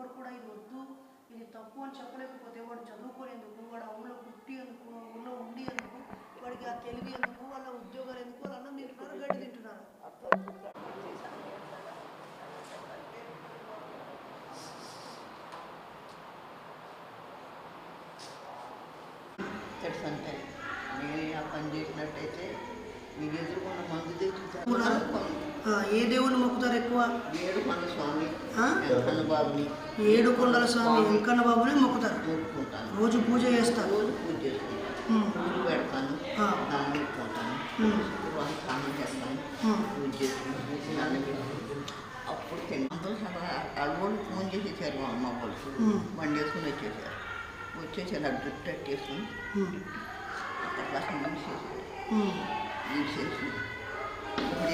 ఒక్కరు కూడా ఇది వద్దు ఇది తప్పు అని చెప్పలేకపోతే వాడు చదువుకోలేందుకు, వాడు ఊళ్ళో పుట్టి ఎందుకు, ఊళ్ళో ఉండి ఎందుకు, వాడికి ఆ తెలివి ఎందుకు, వాళ్ళ ఉద్యోగాలు ఎందుకు, వాళ్ళు అన్నం తింటున్నారు, గడ్డి తింటున్నారు. అంటే నేను ఆ పని చేసినట్టయితే మీరు ఎదుర్కొన్న మందు తెచ్చుతారు. ఏ దేవుని మొక్కుతారు ఎక్కువ? ఏడుకొండ స్వామి వెంకన్న బాబుని, ఏడుకొండల స్వామి వెంకన్న బాబుని మొక్కుతారు. మొక్కుకుంటాను. రోజు పూజ చేస్తారు. రోజు పూజ చేసుకుంటాను, పూజ పెడతాను, దాన్ని పెట్టుకుంటాను, స్నానం చేస్తాను, పూజ చేసుకుంటాను, దాన్ని పెట్టుకుంటాను. అప్పుడు అల్లుడు ఫోన్ చేసేసారు మా అమ్మ వాళ్ళు, బండి వేసుకుని వచ్చేసారు. వచ్చేసారు అది జుట్టు కట్టేసుకుని అట్లా తీసేసి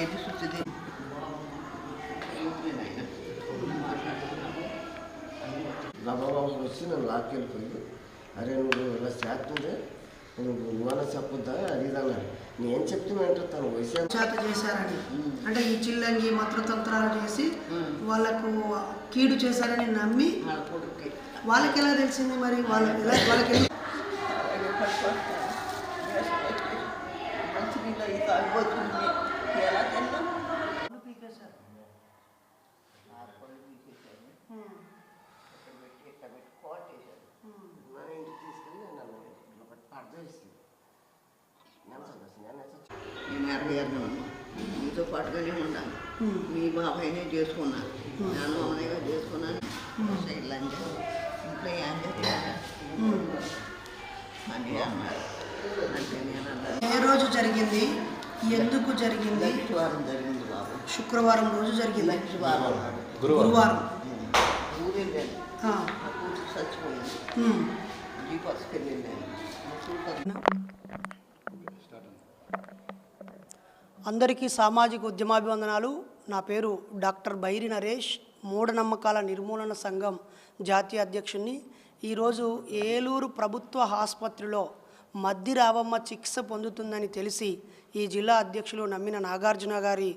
ఏది చూస్తుంది రబాబాబు వచ్చి నన్ను లాక్కెళ్ళిపోయి, అరే నువ్వు ఇలా చేస్తుంటే నువ్వన్నా చెప్పొద్దా అది అన్నారు. నేను చెప్తున్నా తను వయసు చేత చేశారని, అంటే ఈ చిల్లంగి మంత్రతంత్రాలు చేసి వాళ్ళకు కీడు చేశారని నమ్మి వాళ్ళకి ఎలా తెలిసింది? మరి వాళ్ళకి నేను 60 మీతో పాటుగానే ఉన్నాను. మీ బాబాయినే చేసుకున్నాను, నేను అమ్మగా చేసుకున్నాను. ఇంట్లో ఏం చేస్తాను అని అన్నారు. అంటే నేను అన్నాను. ఏ రోజు జరిగింది, ఎందుకు జరిగింది? శుక్రవారం జరిగింది బాబు. శుక్రవారం రోజు జరిగింది. గురువారం ఊరు వెళ్ళాను, కూతురు చచ్చిపోయింది, జీపస్కి వెళ్ళాను. అందరికీ సామాజిక ఉద్యమాభివందనాలు. నా పేరు డాక్టర్ బైరి నరేష్, మూఢనమ్మకాల నిర్మూలన సంఘం జాతీయ అధ్యక్షుడిని. ఈరోజు ఏలూరు ప్రభుత్వ ఆసుపత్రిలో మద్ది రావమ్మ చికిత్స పొందుతుందని తెలిసి ఈ జిల్లా అధ్యక్షులు నమ్మిన నాగార్జున గారి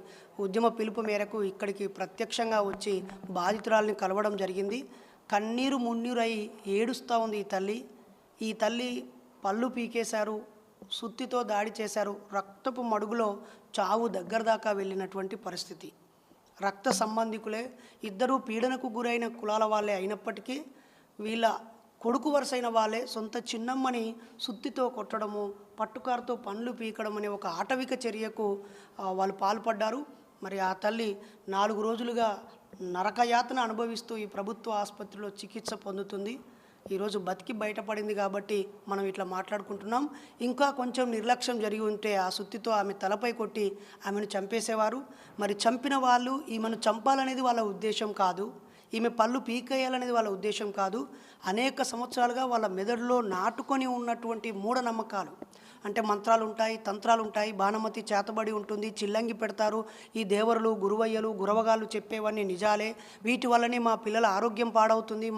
ఉద్యమ పిలుపు మేరకు ఇక్కడికి ప్రత్యక్షంగా వచ్చి బాధితురాల్ని కలవడం జరిగింది. కన్నీరు మున్నీరై ఏడుస్తూ ఉంది ఈ తల్లి పళ్ళు పీకేశారు, సుత్తితో దాడి చేశారు, రక్తపు మడుగులో చావు దగ్గర దాకా వెళ్ళినటువంటి పరిస్థితి. రక్త సంబంధికులే, ఇద్దరూ పీడనకు గురైన కులాల వాళ్ళే అయినప్పటికీ వీళ్ళ కొడుకు వరుసైన వాళ్ళే సొంత చిన్నమ్మని సుత్తితో కొట్టడము, పట్టుకారుతో పండ్లు పీకడం అనే ఒక ఆటవిక చర్యకు వాళ్ళు పాల్పడ్డారు. మరి ఆ తల్లి 4 రోజులుగా నరకయాతన అనుభవిస్తూ ఈ ప్రభుత్వ ఆసుపత్రిలో చికిత్స పొందుతుంది. ఈరోజు బతికి బయటపడింది కాబట్టి మనం ఇట్లా మాట్లాడుకుంటున్నాం. ఇంకా కొంచెం నిర్లక్ష్యం జరిగి ఉంటే ఆ సుత్తితో ఆమె తలపై కొట్టి ఆమెను చంపేసేవారు. మరి చంపిన వాళ్ళు ఈమెను చంపాలనేది వాళ్ళ ఉద్దేశం కాదు, ఈమె పళ్ళు పీకేయాలనేది వాళ్ళ ఉద్దేశం కాదు. అనేక సంవత్సరాలుగా వాళ్ళ మెదడులో నాటుకొని ఉన్నటువంటి మూఢనమ్మకాలు, అంటే మంత్రాలు ఉంటాయి, తంత్రాలు ఉంటాయి, బాణమతి చేతబడి ఉంటుంది, చిల్లంగి పెడతారు, ఈ దేవరులు గురువయ్యలు గురవగాళ్ళు చెప్పేవన్నీ నిజాలే, వీటి వల్లనే మా పిల్లల ఆరోగ్యం పాడవుతుంది,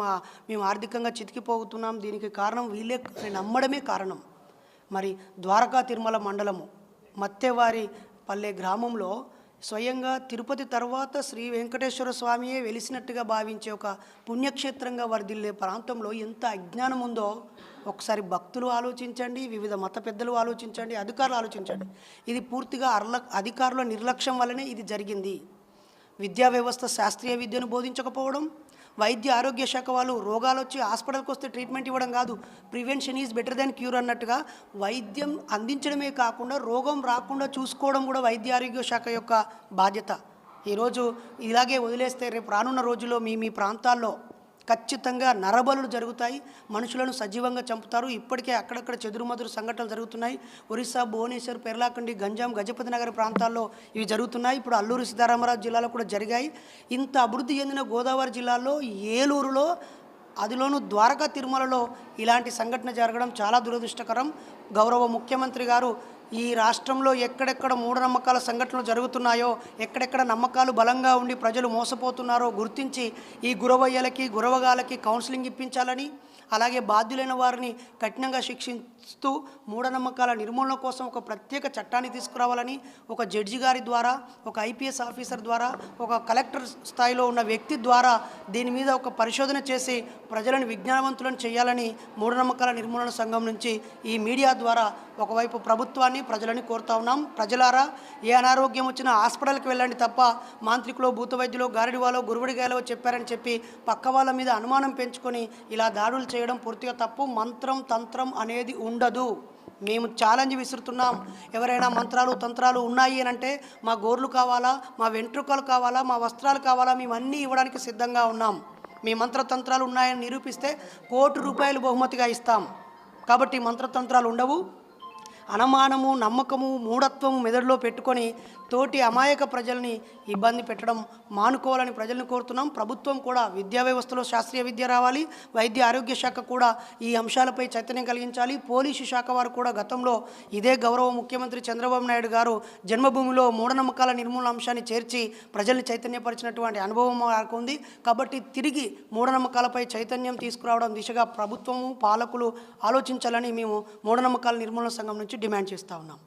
మేము ఆర్థికంగా చితికిపోతున్నాం, దీనికి కారణం వీళ్ళే నమ్మడమే కారణం. మరి ద్వారకా తిరుమల మండలము మత్తెవారి పల్లె గ్రామంలో స్వయంగా తిరుపతి తర్వాత శ్రీ వెంకటేశ్వర స్వామియే వెలిసినట్టుగా భావించే ఒక పుణ్యక్షేత్రంగా వర్ధిల్లే ప్రాంతంలో ఎంత అజ్ఞానం ఉందో ఒకసారి భక్తులు ఆలోచించండి, వివిధ మత పెద్దలు ఆలోచించండి, అధికారులు ఆలోచించండి. ఇది పూర్తిగా అధికారుల నిర్లక్ష్యం వల్లనే ఇది జరిగింది. విద్యా వ్యవస్థ శాస్త్రీయ విద్యను బోధించకపోవడం, వైద్య ఆరోగ్య శాఖ వాళ్ళు రోగాలు వచ్చి హాస్పిటల్కి వస్తే ట్రీట్మెంట్ ఇవ్వడం కాదు, prevention is better than cure అన్నట్టుగా వైద్యం అందించడమే కాకుండా రోగం రాకుండా చూసుకోవడం కూడా వైద్య ఆరోగ్య శాఖ యొక్క బాధ్యత. ఈరోజు ఇలాగే వదిలేస్తే రేపు రానున్న రోజుల్లో మీ ప్రాంతాల్లో ఖచ్చితంగా నరబలులు జరుగుతాయి, మనుషులను సజీవంగా చంపుతారు. ఇప్పటికే అక్కడక్కడ చెదురుమదురు సంఘటనలు జరుగుతున్నాయి. ఒరిస్సా, భువనేశ్వర్, పెర్లాకండి, గంజాం, గజపతి నగర్ ప్రాంతాల్లో ఇవి జరుగుతున్నాయి. ఇప్పుడు అల్లూరు సీతారామరాజు జిల్లాలో కూడా జరిగాయి. ఇంత అభివృద్ధి చెందిన గోదావరి జిల్లాలో ఏలూరులో, అదిలోనూ ద్వారకా తిరుమలలో ఇలాంటి సంఘటన జరగడం చాలా దురదృష్టకరం. గౌరవ ముఖ్యమంత్రి గారు ఈ రాష్ట్రంలో ఎక్కడెక్కడ మూఢనమ్మకాల సంఘటనలు జరుగుతున్నాయో, ఎక్కడెక్కడ నమ్మకాలు బలంగా ఉండి ప్రజలు మోసపోతున్నారో గుర్తించి ఈ గురవయ్యలకి గురవగాలకి కౌన్సిలింగ్ ఇప్పించాలని, అలాగే బాధ్యులైన వారిని కఠినంగా ప్రశ్నిస్తూ మూఢనమ్మకాల నిర్మూలన కోసం ఒక ప్రత్యేక చట్టాన్ని తీసుకురావాలని ఒక జడ్జి గారి ద్వారా, ఒక ఐపీఎస్ ఆఫీసర్ ద్వారా, ఒక కలెక్టర్ స్థాయిలో ఉన్న వ్యక్తి ద్వారా దీని మీద ఒక పరిశోధన చేసి ప్రజలను విజ్ఞానవంతులను చేయాలని మూఢనమ్మకాల నిర్మూలన సంఘం నుంచి ఈ మీడియా ద్వారా ఒకవైపు ప్రభుత్వాన్ని ప్రజలని కోరుతా ఉన్నాం. ప్రజలారా, ఏ అనారోగ్యం వచ్చినా హాస్పిటల్కి వెళ్ళండి తప్ప మాంత్రికులో, భూత వైద్యులో, గారడివాలో, గురువుడిగాలో చెప్పారని చెప్పి పక్క వాళ్ళ మీద అనుమానం పెంచుకొని ఇలా దాడులు చేయడం పూర్తిగా తప్పు. మంత్రం తంత్రం అనేది ఉండదు. మేము ఛాలెంజ్ విసురుతున్నాం. ఎవరైనా మంత్రాలు తంత్రాలు ఉన్నాయి అని అంటే మా గోర్లు కావాలా, మా వెంట్రుకలు కావాలా, మా వస్త్రాలు కావాలా, మేము అన్నీ ఇవ్వడానికి సిద్ధంగా ఉన్నాం. మీ మంత్రతంత్రాలు ఉన్నాయని నిరూపిస్తే ₹1,00,00,000 బహుమతిగా ఇస్తాం. కాబట్టి మంత్రతంత్రాలు ఉండవు. అనుమానము, నమ్మకము, మూఢత్వము మెదడులో పెట్టుకొని తోటి అమాయక ప్రజల్ని ఇబ్బంది పెట్టడం మానుకోవాలని ప్రజల్ని కోరుతున్నాం. ప్రభుత్వం కూడా విద్యా వ్యవస్థలో శాస్త్రీయ విద్య రావాలి. వైద్య ఆరోగ్య శాఖ కూడా ఈ అంశాలపై చైతన్యం కలిగించాలి. పోలీసు శాఖ వారు కూడా గతంలో ఇదే గౌరవ ముఖ్యమంత్రి చంద్రబాబు నాయుడు గారు జన్మభూమిలో మూఢనమ్మకాల నిర్మూలన అంశాన్ని చేర్చి ప్రజల్ని చైతన్యపరిచినటువంటి అనుభవం మాకు ఉంది. కాబట్టి తిరిగి మూఢనమ్మకాలపై చైతన్యం తీసుకురావడం దిశగా ప్రభుత్వము, పాలకులు ఆలోచించాలని మేము మూఢనమ్మకాల నిర్మూలన సంఘం నుంచి డిమాండ్ చేస్తూ ఉన్నాం.